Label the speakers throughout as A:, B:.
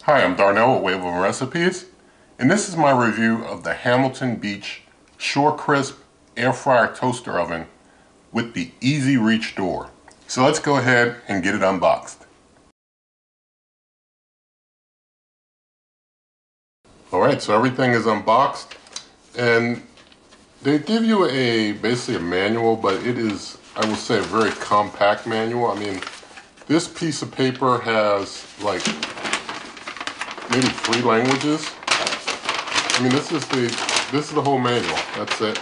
A: Hi, I'm Darnell with Wave of Recipes, and this is my review of the Hamilton Beach Shore Crisp Air Fryer Toaster Oven with the Easy Reach door. So let's go ahead and get it unboxed. Alright, so everything is unboxed, and they give you basically a manual, but it is, I will say, a very compact manual. I mean, this piece of paper has like maybe 3 languages. I mean, this is the whole manual. That's it.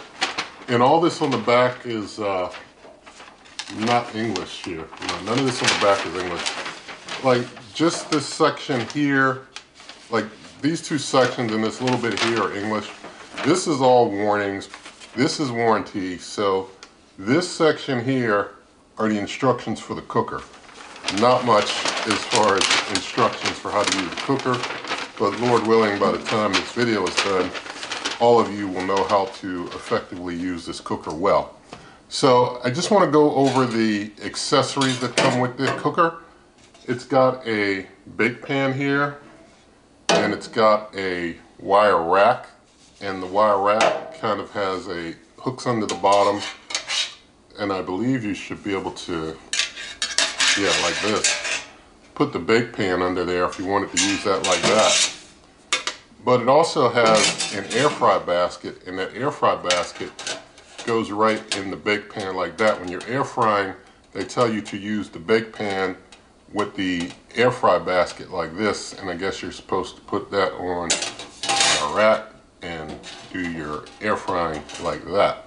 A: And all this on the back is not English here. None of this on the back is English. Like just this section here, like these 2 sections and this little bit here are English. This is all warnings. This is warranty. So this section here are the instructions for the cooker. Not much as far as instructions for how to use the cooker, but Lord willing, by the time this video is done, all of you will know how to effectively use this cooker well. So I just want to go over the accessories that come with this cooker. It's got a bake pan here, and it's got a wire rack, and the wire rack kind of has hooks under the bottom, and I believe you should be able to, yeah, like this. Put the bake pan under there if you wanted to use that like that. But it also has an air fry basket, and that air fry basket goes right in the bake pan like that. When you're air frying, they tell you to use the bake pan with the air fry basket like this, and I guess you're supposed to put that on a rack and do your air frying like that.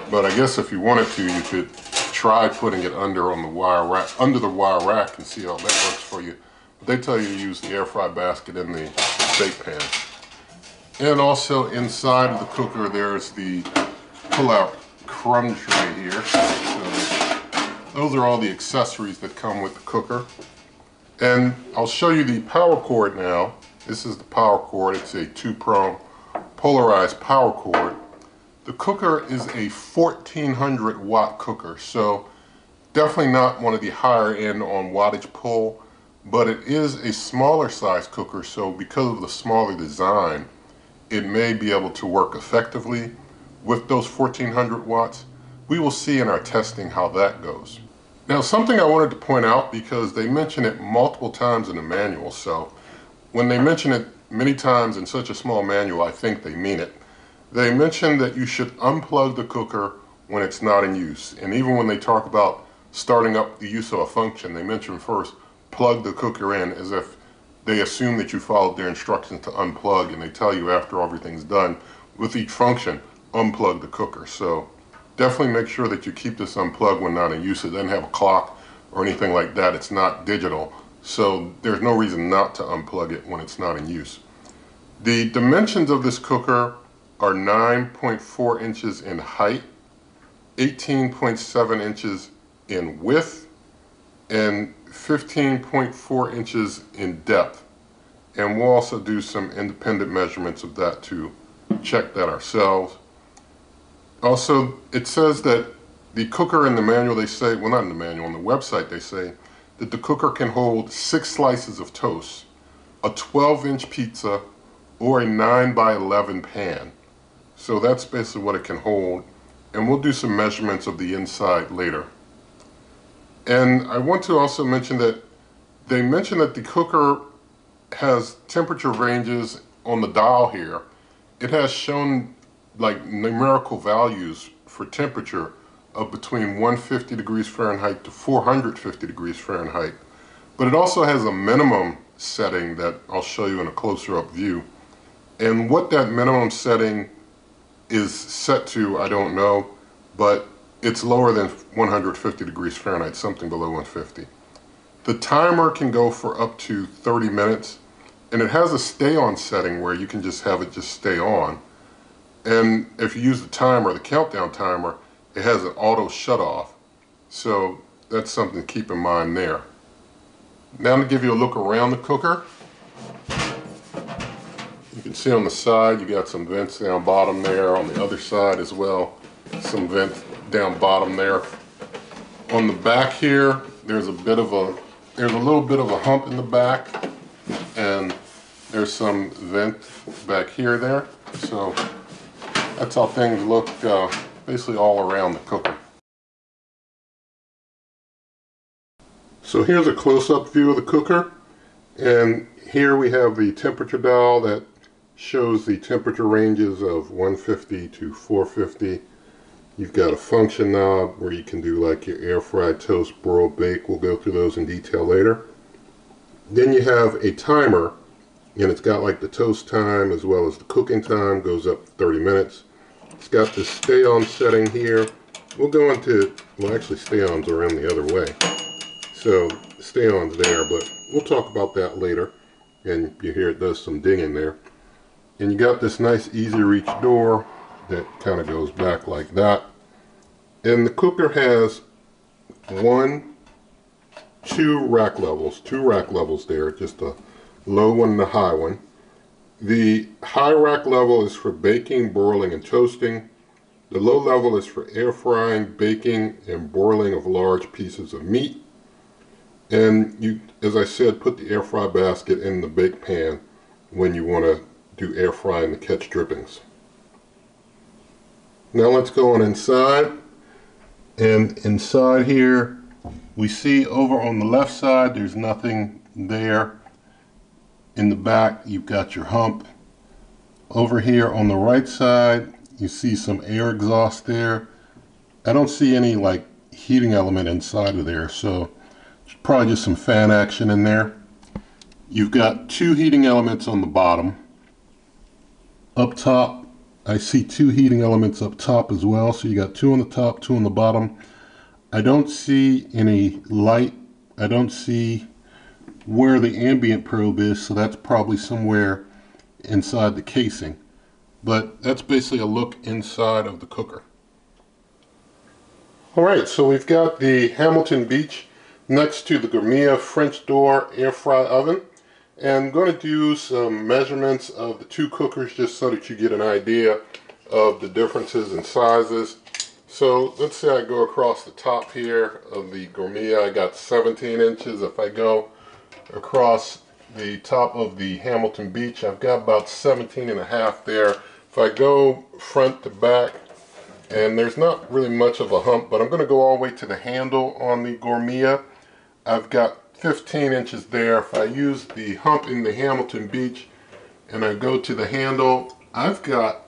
A: But I guess if you wanted to, you could try putting it under the wire rack and see how that works for you. But they tell you to use the air fry basket in the bake pan. And also inside of the cooker, there's the pull-out crumb tray here. So those are all the accessories that come with the cooker. And I'll show you the power cord now. This is the power cord. It's a 2-prong polarized power cord. The cooker is a 1400 watt cooker, so definitely not one of the higher end on wattage pull, but it is a smaller size cooker, so because of the smaller design, it may be able to work effectively with those 1400 watts. We will see in our testing how that goes. Now, something I wanted to point out, because they mention it multiple times in the manual, so when they mention it many times in such a small manual, I think they mean it. They mention that you should unplug the cooker when it's not in use. And even when they talk about starting up the use of a function, they mention first, plug the cooker in, as if they assume that you followed their instructions to unplug, and they tell you after everything's done with each function, unplug the cooker. So definitely make sure that you keep this unplugged when not in use. It doesn't have a clock or anything like that. It's not digital. So there's no reason not to unplug it when it's not in use. The dimensions of this cooker are 9.4 inches in height, 18.7 inches in width, and 15.4 inches in depth. And we'll also do some independent measurements of that to check that ourselves. Also, it says that the cooker in the manual, they say, well, not in the manual, on the website they say that the cooker can hold 6 slices of toast, a 12-inch pizza, or a 9x11 pan. So that's basically what it can hold, and we'll do some measurements of the inside later. And I want to also mention that they mention that the cooker has temperature ranges on the dial here. It has shown like numerical values for temperature of between 150 degrees Fahrenheit to 450 degrees Fahrenheit. But it also has a minimum setting that I'll show you in a closer up view. And what that minimum setting is set to, I don't know, but it's lower than 150 degrees Fahrenheit, something below 150. The timer can go for up to 30 minutes, and it has a stay on setting where you can just have it just stay on. And if you use the timer, the countdown timer, it has an auto shut off. So that's something to keep in mind there. Now to give you a look around the cooker. You can see on the side you got some vents down bottom there. On the other side as well, some vents down bottom there. On the back here, there's a little bit of a hump in the back, and there's some vent back here there. So that's how things look basically all around the cooker. So here's a close-up view of the cooker, and here we have the temperature dial that shows the temperature ranges of 150 to 450. You've got a function knob where you can do like your air fried, toast, broil, bake. We'll go through those in detail later. Then you have a timer, and it's got like the toast time as well as the cooking time, goes up 30 minutes. It's got the stay on setting here. We'll go into, well actually stay on's around the other way. So stay on's there, but we'll talk about that later. And you hear it does some dinging there. And you got this nice easy reach door that kind of goes back like that. And the cooker has two rack levels there, just a low one and a high one. The high rack level is for baking, broiling, and toasting. The low level is for air frying, baking, and broiling of large pieces of meat. And you, as I said, put the air fry basket in the bake pan when you want to do air frying to catch drippings. Now let's go on inside. And inside here, we see over on the left side, there's nothing there. In the back, you've got your hump. Over here on the right side, you see some air exhaust there. I don't see any like heating element inside of there, so it's probably just some fan action in there. You've got two heating elements on the bottom. Up top, I see two heating elements up top as well, so you got two on the top, two on the bottom. I don't see any light. I don't see where the ambient probe is, so that's probably somewhere inside the casing. But that's basically a look inside of the cooker. Alright, so we've got the Hamilton Beach next to the Gourmia French door air fry oven. And I'm going to do some measurements of the two cookers just so that you get an idea of the differences in sizes. So let's say I go across the top here of the Gourmia, I got 17 inches. If I go across the top of the Hamilton Beach, I've got about 17 and a half there. If I go front to back, and there's not really much of a hump, but I'm going to go all the way to the handle on the Gourmia. I've got 15 inches there. If I use the hump in the Hamilton Beach and I go to the handle, I've got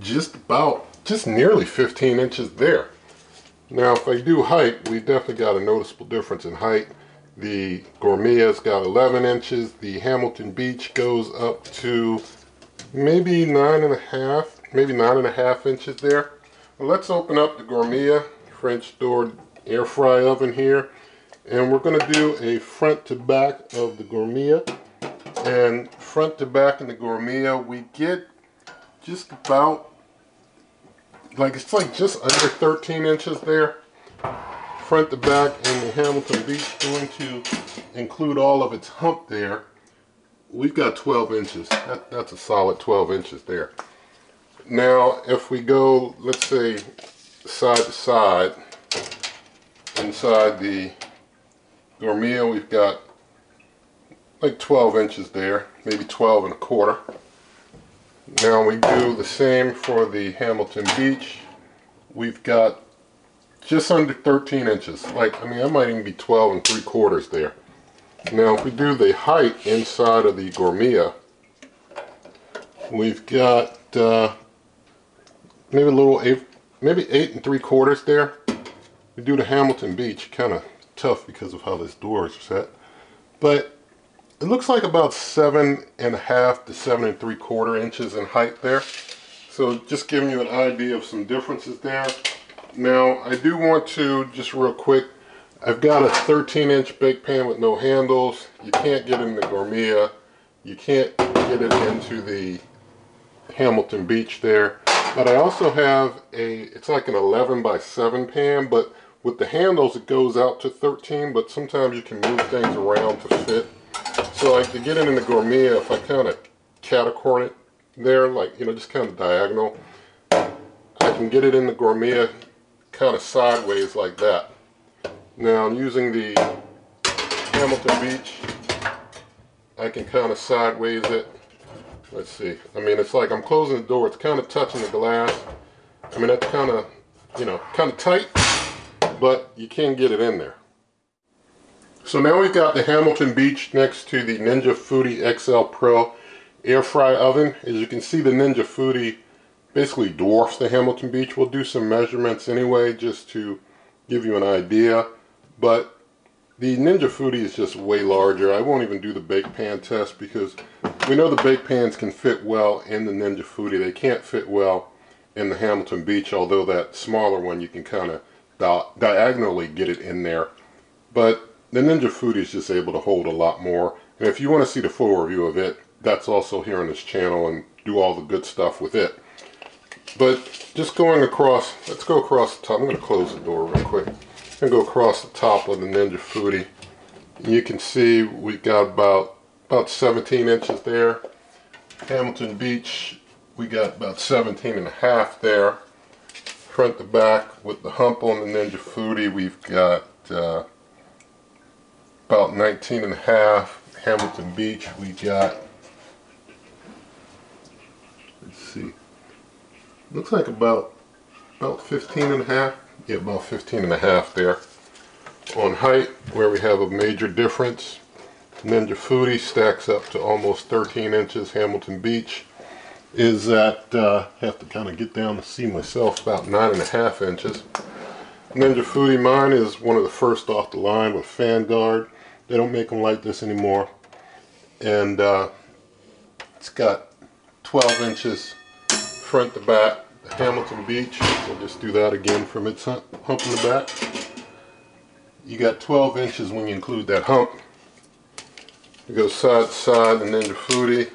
A: just nearly 15 inches there. Now if I do height, we definitely got a noticeable difference in height. The Gourmia's got 11 inches. The Hamilton Beach goes up to maybe 9.5 inches there. Well, let's open up the Gourmia French door air fry oven here. And we're going to do a front to back of the Gourmia. And front to back in the Gourmia, we get just about, it's like just under 13 inches there. Front to back in the Hamilton Beach, going to include all of its hump there. We've got 12 inches. That's a solid 12 inches there. Now, if we go, let's say, side to side, inside the Gourmia, we've got like 12 inches there, maybe 12 and a quarter. Now we do the same for the Hamilton Beach. We've got just under 13 inches. I might even be 12 and 3/4 there. Now if we do the height inside of the Gourmia, we've got maybe 8 and 3/4 there. We do the Hamilton Beach, kind of tough because of how this door is set, but it looks like about 7.5 to 7 3/4 inches in height there. So just giving you an idea of some differences there. Now I do want to just real quick, I've got a 13-inch bake pan with no handles. You can't get it in the Gourmia, you can't get it into the Hamilton Beach there, but I also have it's like an 11 by 7 pan, but with the handles it goes out to 13, but sometimes you can move things around to fit. So to get it in the Gourmia, if I kind of catacorn it there, just kind of diagonal, I can get it in the Gourmia kind of sideways like that. Now I'm using the Hamilton Beach, I can kind of sideways it. Let's see. I mean, it's like I'm closing the door. It's kind of touching the glass. I mean, that's kind of, you know, kind of tight, but you can get it in there. So now we've got the Hamilton Beach next to the Ninja Foodi XL Pro air fry oven. As you can see, the Ninja Foodi basically dwarfs the Hamilton Beach. We'll do some measurements anyway just to give you an idea, but the Ninja Foodi is just way larger. I won't even do the bake pan test because we know the bake pans can fit well in the Ninja Foodi. They can't fit well in the Hamilton Beach, although that smaller one you can kind of diagonally get it in there. But the Ninja Foodi is just able to hold a lot more. And if you want to see the full review of it, that's also here on this channel, and do all the good stuff with it. But just going across, let's go across the top. I'm going to close the door real quick and go across the top of the Ninja Foodi. You can see we've got about 17 inches there. Hamilton Beach, we got about 17 and a half there. Front to back with the hump on the Ninja Foodi, we've got about 19 and a half. Hamilton Beach, we got, let's see, looks like about 15 and a half. Yeah, about 15 and a half there. On height, where we have a major difference, Ninja Foodi stacks up to almost 13 inches. Hamilton Beach is at, have to kind of get down to see myself, about 9.5 inches. Ninja Foodi, mine is one of the first off the line with fan guard. They don't make them like this anymore. And it's got 12 inches front to back. The Hamilton Beach, we'll just do that again from its hump in the back. You got 12 inches when you include that hump. You go side to side, the Ninja Foodi,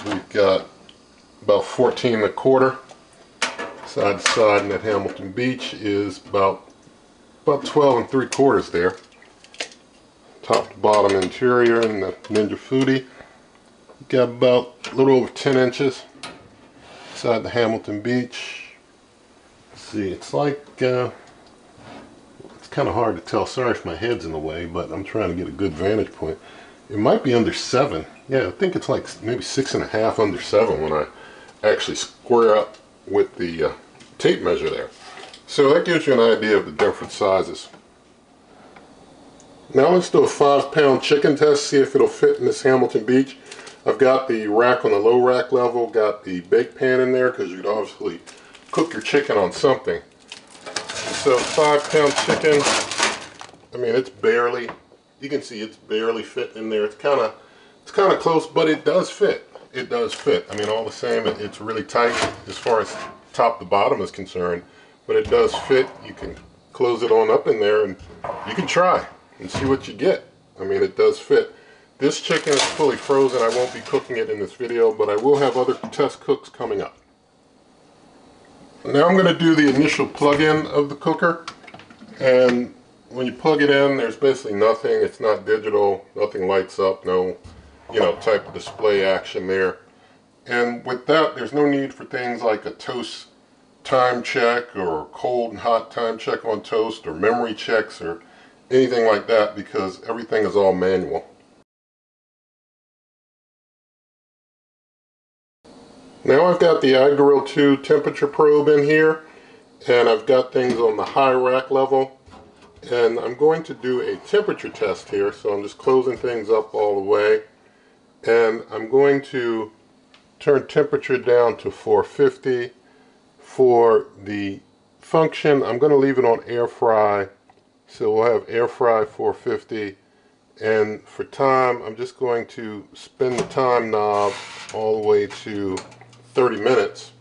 A: we've got about 14 and a quarter. Side to side, and that Hamilton Beach is about 12 and 3/4 there. Top to bottom interior in the Ninja Foodi, got about a little over 10 inches. Inside the Hamilton Beach, let's see, it's like, it's kind of hard to tell. Sorry if my head's in the way, but I'm trying to get a good vantage point. It might be under 7. Yeah, I think it's like maybe 6.5 under 7 when I actually square up with the tape measure there. So that gives you an idea of the different sizes. Now let's do a 5-pound chicken test, see if it'll fit in this Hamilton Beach. I've got the rack on the low rack level, got the bake pan in there because you'd obviously cook your chicken on something. So 5-pound chicken, I mean, it's barely, you can see it's barely fit in there. It's kind of close, but it does fit. It does fit. I mean, all the same, it's really tight as far as top to bottom is concerned, but it does fit. You can close it on up in there and you can try and see what you get. I mean, it does fit. This chicken is fully frozen. I won't be cooking it in this video, but I will have other test cooks coming up. Now I'm going to do the initial plug-in of the cooker, and when you plug it in, there's basically nothing. It's not digital, nothing lights up, no, you know, type of display action there. And with that, there's no need for things like a toast time check or cold and hot time check on toast or memory checks or anything like that, because everything is all manual. Now I've got the iGrill 2 temperature probe in here, and I've got things on the high rack level, and I'm going to do a temperature test here. So I'm just closing things up all the way, and I'm going to turn temperature down to 450. For the function, I'm going to leave it on air fry, so we'll have air fry 450. And for time, I'm just going to spin the time knob all the way to 30 minutes.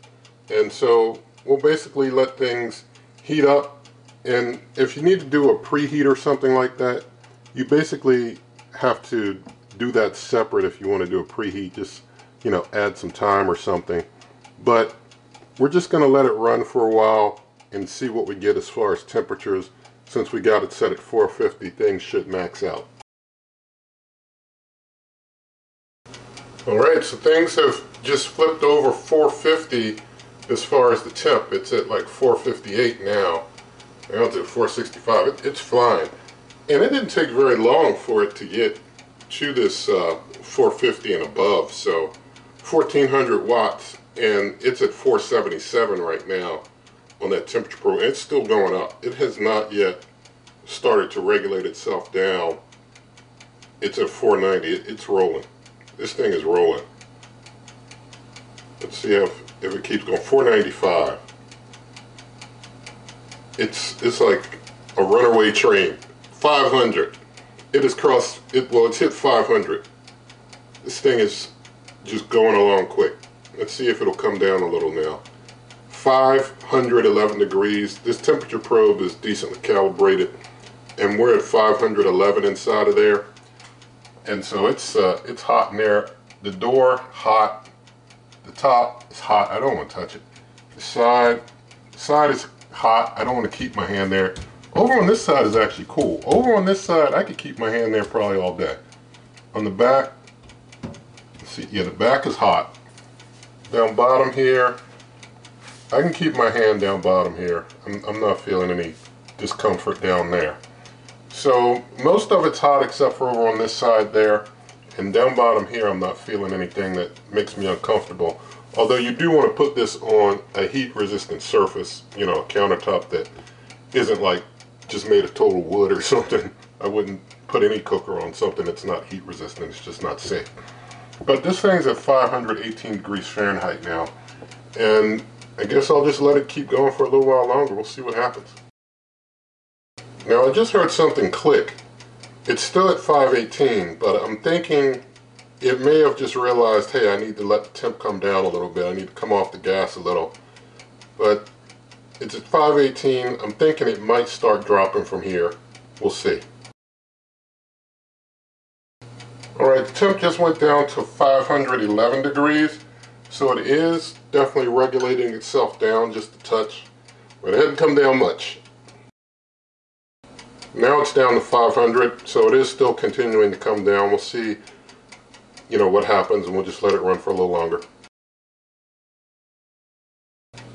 A: And so we'll basically let things heat up. And if you need to do a preheat or something like that, you basically have to do that separate. If you want to do a preheat, just, you know, add some time or something. But we're just going to let it run for a while and see what we get as far as temperatures. Since we got it set at 450, things should max out. Alright, so things have just flipped over 450 as far as the temp. It's at like 458 now. Now it's at 465. It's flying. And it didn't take very long for it to get to this 450 and above, so 1400 watts, and it's at 477 right now on that temperature probe. It's still going up. It has not yet started to regulate itself down. It's at 490. It's rolling. This thing is rolling. Let's see if it keeps going. 495. It's like a runaway train. 500. It has crossed it. Well, it's hit 500. This thing is just going along quick. Let's see if it'll come down a little now. 511 degrees. This temperature probe is decently calibrated, and we're at 511 inside of there. And so it's hot in there. The door hot. The top is hot. I don't want to touch it. The side is hot. I don't want to keep my hand there. Over on this side is actually cool. Over on this side, I could keep my hand there probably all day. On the back, let's see, yeah, the back is hot. Down bottom here, I can keep my hand down bottom here. I'm not feeling any discomfort down there. So most of it's hot except for over on this side there. And down bottom here, I'm not feeling anything that makes me uncomfortable. Although you do want to put this on a heat-resistant surface, you know, a countertop that isn't like just made of total wood or something. I wouldn't put any cooker on something that's not heat resistant. It's just not safe. But this thing's at 518 degrees Fahrenheit now, and I guess I'll just let it keep going for a little while longer. We'll see what happens. Now I just heard something click. It's still at 518, but I'm thinking it may have just realized, hey, I need to let the temp come down a little bit. I need to come off the gas a little. But it's at 518. I'm thinking it might start dropping from here. We'll see. Alright, the temp just went down to 511 degrees. So it is definitely regulating itself down just a touch. But it hadn't come down much. Now it's down to 500, so it is still continuing to come down. We'll see, you know, what happens, and we'll just let it run for a little longer.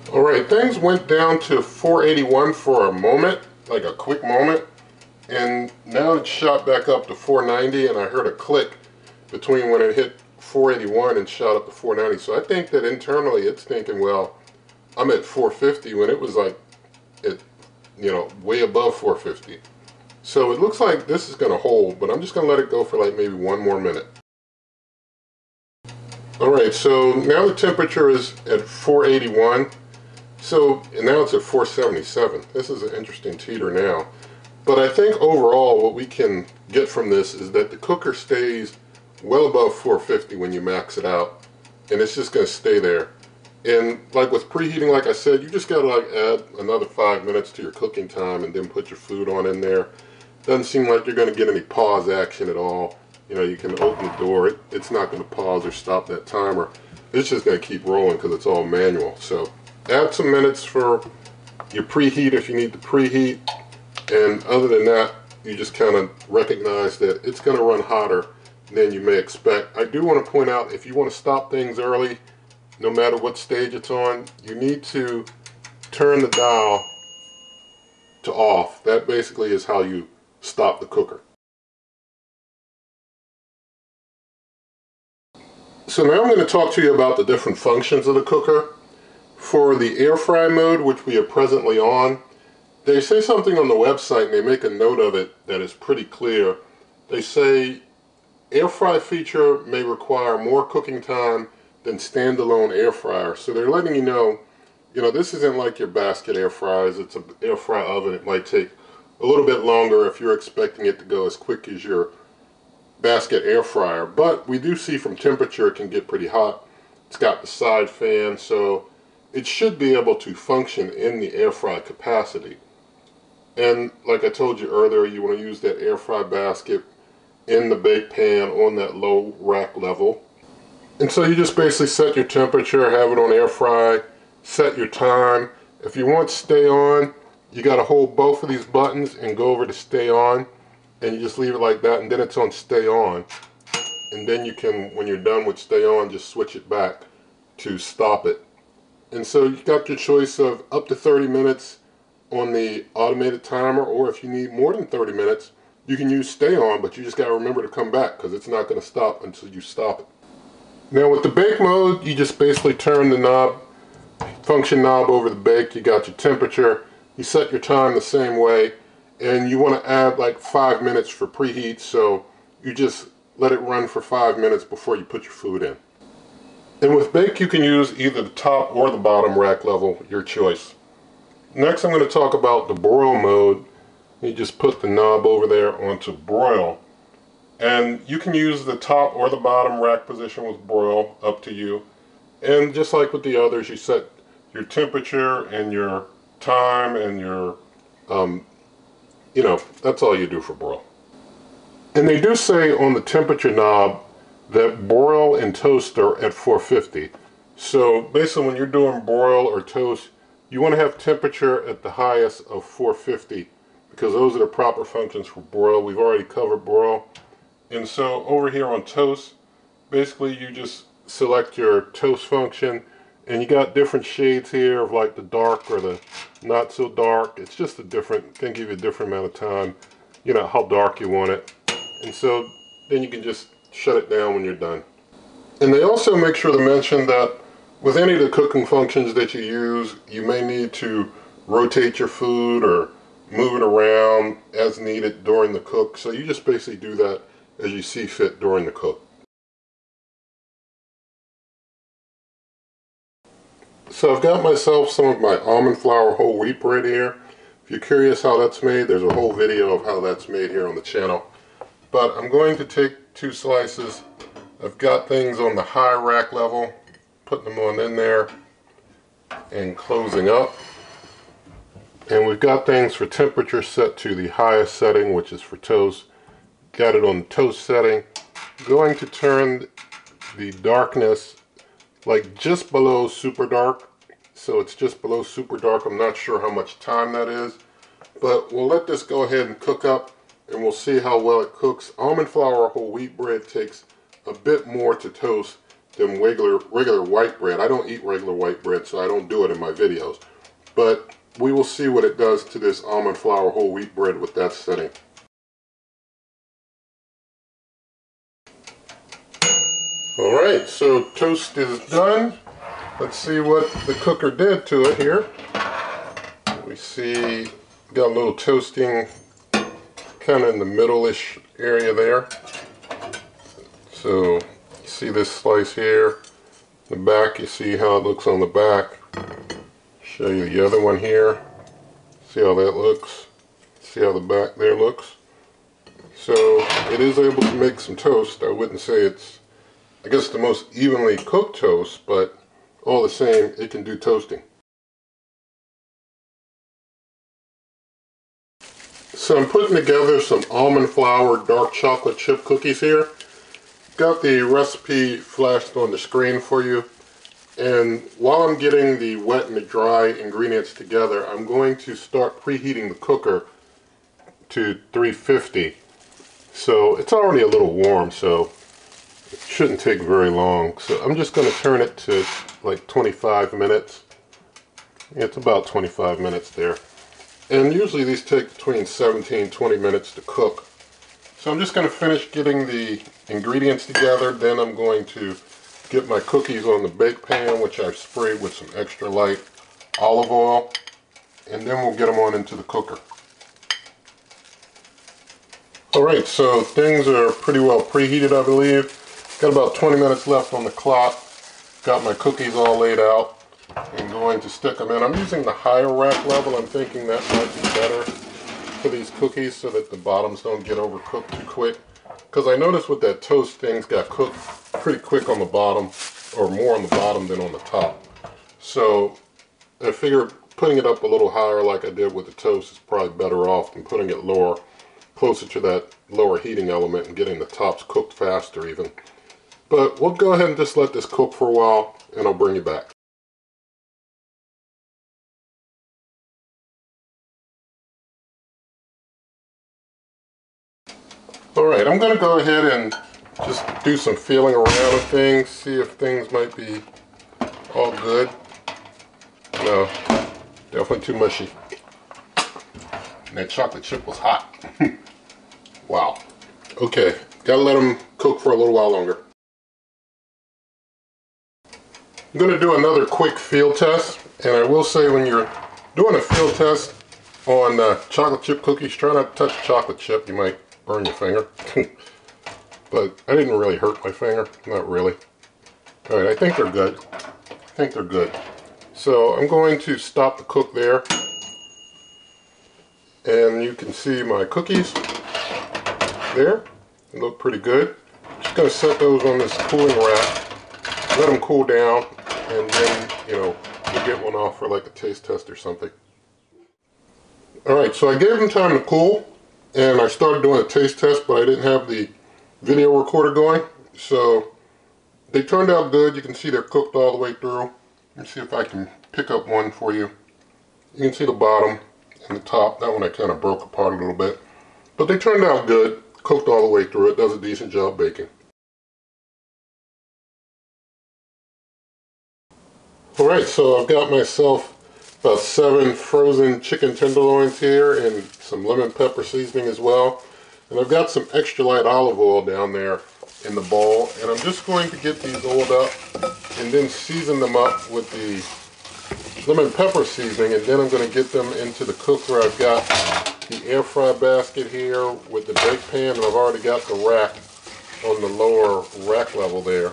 A: Alright, things went down to 481 for a moment, like a quick moment, and now it's shot back up to 490, and I heard a click between when it hit 481 and shot up to 490. So I think that internally it's thinking, well, I'm at 450 when it was like, you know, way above 450. So it looks like this is going to hold, but I'm just going to let it go for like maybe one more minute. Alright, so now the temperature is at 481. So, and now it's at 477. This is an interesting teeter now. But I think overall what we can get from this is that the cooker stays well above 450 when you max it out. And it's just going to stay there. And like with preheating, like I said, you just got to like add another 5 minutes to your cooking time and then put your food on in there. Doesn't seem like you're going to get any pause action at all. You know, you can open the door. It's not going to pause or stop that timer. It's just going to keep rolling because it's all manual. So add some minutes for your preheat if you need to preheat. And other than that, you just kind of recognize that it's going to run hotter than you may expect. I do want to point out, if you want to stop things early, no matter what stage it's on, you need to turn the dial to off. That basically is how you stop the cooker. So now I'm going to talk to you about the different functions of the cooker. For the air fry mode, which we are presently on, they say something on the website and they make a note of it that is pretty clear. They say air fry feature may require more cooking time than standalone air fryer. So they're letting you know, this isn't like your basket air fryers. It's an air fry oven. It might take a little bit longer if you're expecting it to go as quick as your basket air fryer. But we do see from temperature it can get pretty hot. It's got the side fan, so it should be able to function in the air fry capacity. And like I told you earlier, you want to use that air fry basket in the bake pan on that low rack level. And so you just basically set your temperature, have it on air fry, set your time. If you want stay on, you got to hold both of these buttons and go over to stay on, and you just leave it like that, and then it's on stay on. And then you can, when you're done with stay on, just switch it back to stop it. And so you got your choice of up to 30 minutes on the automated timer, or if you need more than 30 minutes, you can use stay on, but you just got to remember to come back because it's not going to stop until you stop it. Now with the bake mode, you just basically turn the knob, function knob over the bake. You got your temperature, you set your time the same way, and you want to add like 5 minutes for preheat, so you just let it run for 5 minutes before you put your food in. And with bake, you can use either the top or the bottom rack level, your choice. Next, I'm going to talk about the broil mode. You just put the knob over there onto broil. And you can use the top or the bottom rack position with broil, up to you. And just like with the others, you set your temperature and your time and your, that's all you do for broil. And they do say on the temperature knob that broil and toast are at 450. So basically when you're doing broil or toast, you want to have temperature at the highest of 450 because those are the proper functions for broil. We've already covered broil. And so over here on toast, basically you just select your toast function, and you got different shades here of like the dark or the not so dark. It's just a different, can give you a different amount of time, you know, how dark you want it. And so then you can just shut it down when you're done. And they also make sure to mention that with any of the cooking functions that you use, you may need to rotate your food or move it around as needed during the cook. So you just basically do that as you see fit during the cook. So I've got myself some of my almond flour whole wheat bread here. If you're curious how that's made, there's a whole video of how that's made here on the channel. But I'm going to take 2 slices. I've got things on the high rack level, putting them on in there and closing up. And we've got things for temperature set to the highest setting, which is for toast. Got it on the toast setting. Going to turn the darkness like just below super dark. So it's just below super dark. I'm not sure how much time that is, but we'll let this go ahead and cook up and we'll see how well it cooks. Almond flour whole wheat bread takes a bit more to toast than regular white bread. I don't eat regular white bread, so I don't do it in my videos. But we will see what it does to this almond flour whole wheat bread with that setting. Alright, so toast is done. Let's see what the cooker did to it here. We see got a little toasting kind of in the middle-ish area there. So you see this slice here, the back, you see how it looks on the back. Show you the other one here. See how that looks. See how the back there looks. So it is able to make some toast. I wouldn't say it's, I guess, the most evenly cooked toast, but all the same, it can do toasting. So I'm putting together some almond flour dark chocolate chip cookies here. Got the recipe flashed on the screen for you. And while I'm getting the wet and the dry ingredients together, I'm going to start preheating the cooker to 350. So it's already a little warm, so it shouldn't take very long. So I'm just going to turn it to like 25 minutes. It's about 25 minutes there. And usually these take between 17 and 20 minutes to cook. So I'm just going to finish getting the ingredients together. Then I'm going to get my cookies on the bake pan, which I've sprayed with some extra light olive oil. And then we'll get them on into the cooker. Alright, so things are pretty well preheated, I believe. Got about 20 minutes left on the clock. Got my cookies all laid out. I'm going to stick them in. I'm using the higher rack level. I'm thinking that might be better for these cookies so that the bottoms don't get overcooked too quick. Because I noticed with that toast, things got cooked pretty quick on the bottom, or more on the bottom than on the top. So I figured putting it up a little higher like I did with the toast is probably better off than putting it lower, closer to that lower heating element and getting the tops cooked faster even. But we'll go ahead and just let this cook for a while and I'll bring you back. Alright, I'm going to go ahead and just do some feeling around of things, see if things might be all good. No, definitely too mushy. And that chocolate chip was hot. Wow. Okay, gotta let them cook for a little while longer. I'm going to do another quick field test, and I will say when you're doing a field test on chocolate chip cookies, try not to touch chocolate chip, you might burn your finger. But I didn't really hurt my finger, not really. Alright, I think they're good. I think they're good. So I'm going to stop the cook there, and you can see my cookies there. They look pretty good. Just going to set those on this cooling rack, let them cool down, and then, you know, we'll get one off for like a taste test or something. Alright, so I gave them time to cool, and I started doing a taste test, but I didn't have the video recorder going. So they turned out good. You can see they're cooked all the way through. Let me see if I can pick up one for you. You can see the bottom and the top. That one I kind of broke apart a little bit. But they turned out good, cooked all the way through. It does a decent job baking. Alright, so I've got myself about 7 frozen chicken tenderloins here and some lemon pepper seasoning as well. And I've got some extra light olive oil down there in the bowl. And I'm just going to get these oiled up and then season them up with the lemon pepper seasoning. And then I'm going to get them into the cooker. I've got the air fry basket here with the bake pan, and I've already got the rack on the lower rack level there.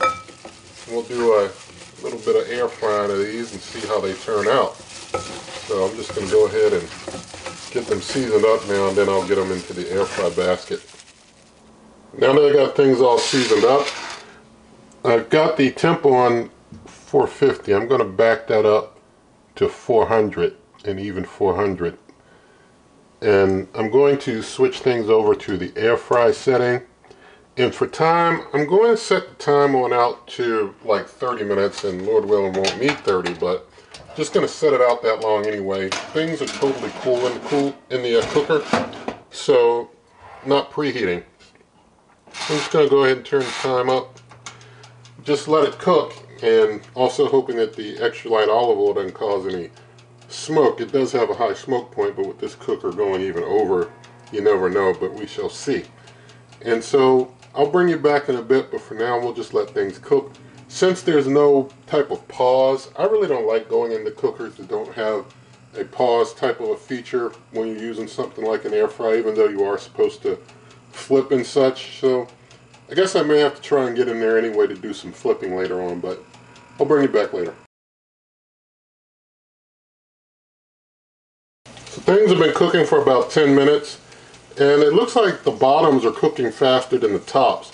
A: We'll do a little bit of air frying of these and see how they turn out. So I'm just going to go ahead and get them seasoned up now, and then I'll get them into the air fry basket. Now that I got things all seasoned up, I've got the temp on 450. I'm going to back that up to 400 and even 400. And I'm going to switch things over to the air fry setting. And for time, I'm going to set the time on out to like 30 minutes, and Lord willing won't need 30, but just going to set it out that long anyway. Things are totally cool in the cooker, so not preheating. I'm just going to go ahead and turn the time up. Just let it cook, and also hoping that the extra light olive oil doesn't cause any smoke. It does have a high smoke point, but with this cooker going even over, you never know, but we shall see. And so I'll bring you back in a bit, but for now we'll just let things cook. Since there's no type of pause, I really don't like going into cookers that don't have a pause type of a feature when you're using something like an air fry, even though you are supposed to flip and such. So I guess I may have to try and get in there anyway to do some flipping later on, but I'll bring you back later. So things have been cooking for about 10 minutes. And it looks like the bottoms are cooking faster than the tops.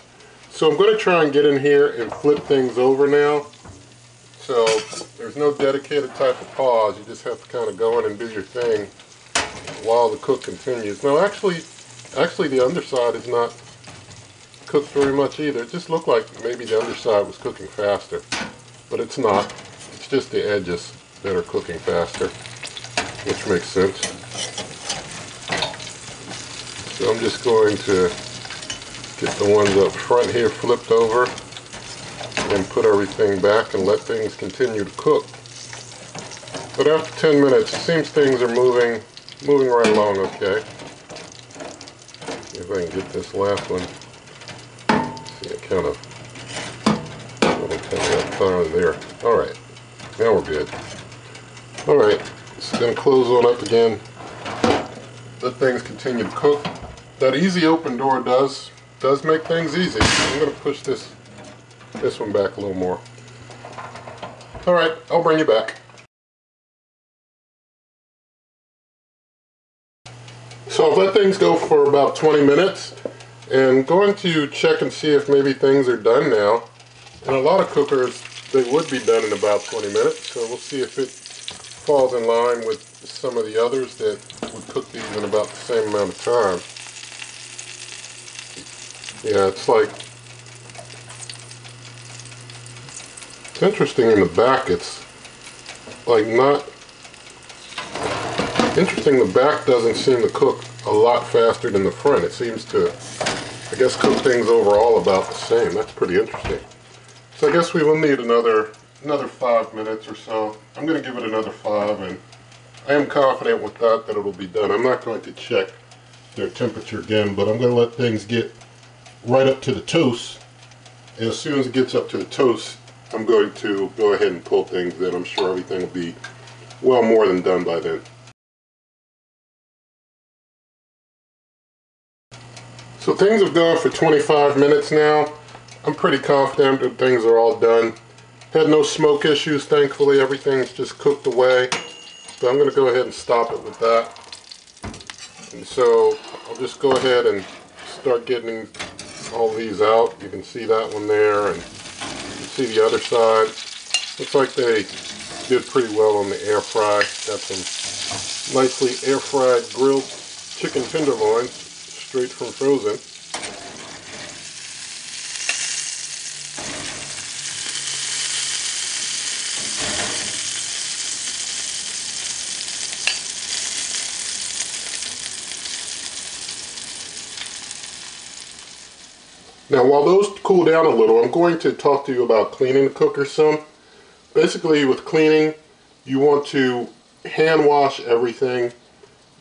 A: So I'm going to try and get in here and flip things over now. So there's no dedicated type of pause. You just have to kind of go in and do your thing while the cook continues. Now actually the underside is not cooked very much either. It just looked like maybe the underside was cooking faster. But it's not. It's just the edges that are cooking faster, which makes sense. So I'm just going to get the ones up front here flipped over and put everything back and let things continue to cook. But after 10 minutes, it seems things are moving right along okay. See if I can get this last one. See, it kind of got finally there. Alright, now we're good. Alright, so going to close on up again. Let things continue to cook. That easy open door does make things easy. I'm going to push this one back a little more. Alright, I'll bring you back. So I've let things go for about 20 minutes, and going to check and see if maybe things are done now. In a lot of cookers, they would be done in about 20 minutes, so we'll see if it falls in line with some of the others that would cook these in about the same amount of time. Yeah, it's interesting in the back. It's like not interesting. The back doesn't seem to cook a lot faster than the front. It seems to, I guess, cook things overall about the same. That's pretty interesting. So I guess we will need another 5 minutes or so. I'm going to give it another 5, and I am confident with that it'll be done. I'm not going to check their temperature again, but I'm going to let things get right up to the toast. And as soon as it gets up to the toast, I'm going to go ahead and pull things in. I'm sure everything will be well more than done by then. So things have gone for 25 minutes now. I'm pretty confident that things are all done. Had no smoke issues, thankfully. Everything's just cooked away. So I'm going to go ahead and stop it with that. And so I'll just go ahead and start getting all these out. You can see that one there, and you can see the other side. Looks like they did pretty well on the air fry. Got some nicely air fried grilled chicken tenderloins straight from frozen. Now while those cool down a little, I'm going to talk to you about cleaning the cooker some. Basically with cleaning, you want to hand wash everything.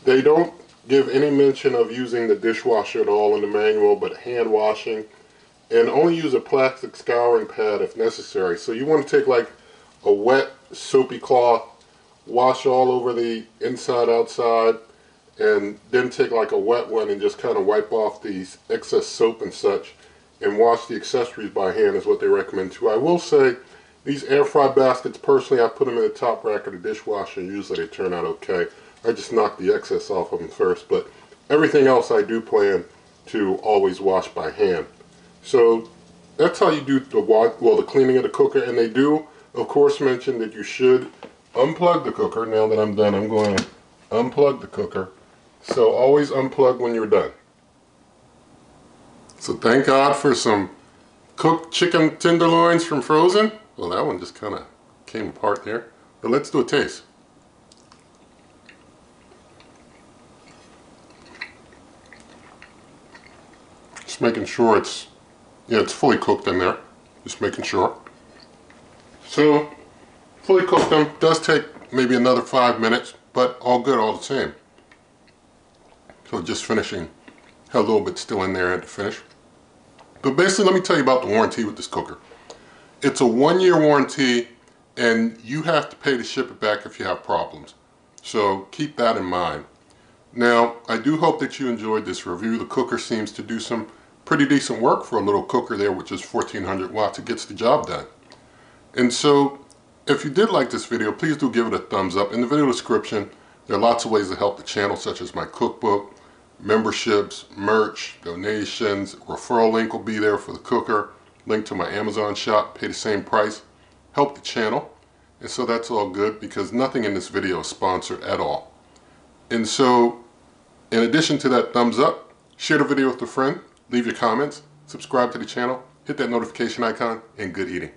A: They don't give any mention of using the dishwasher at all in the manual, but hand washing. And only use a plastic scouring pad if necessary. So you want to take like a wet soapy cloth, wash all over the inside, outside, and then take like a wet one and just kind of wipe off the excess soap and such. And wash the accessories by hand is what they recommend too. I will say, these air fry baskets, personally, I put them in the top rack of the dishwasher, and usually they turn out okay. I just knock the excess off of them first, but everything else I do plan to always wash by hand. So that's how you do the cleaning of the cooker. And they do, of course, mention that you should unplug the cooker. Now that I'm done, I'm going to unplug the cooker. So always unplug when you're done. So thank God for some cooked chicken tenderloins from frozen. Well, that one just kind of came apart there. But let's do a taste. Just making sure it's fully cooked in there. Just making sure. So, fully cooked them. Does take maybe another 5 minutes, but all good all the same. So just finishing. Had a little bit still in there I had to finish. But basically, let me tell you about the warranty with this cooker. It's a 1-year warranty, and you have to pay to ship it back if you have problems. So keep that in mind. Now, I do hope that you enjoyed this review. The cooker seems to do some pretty decent work for a little cooker there, which is 1400 watts. It gets the job done. And so, if you did like this video, please do give it a thumbs up. In the video description, there are lots of ways to help the channel, such as my cookbook, memberships, merch, donations. Referral link will be there for the cooker. Link to my Amazon shop. Pay the same price. Help the channel. And so that's all good because nothing in this video is sponsored at all. And so, in addition to that thumbs up, share the video with a friend. Leave your comments. Subscribe to the channel. Hit that notification icon. And good eating.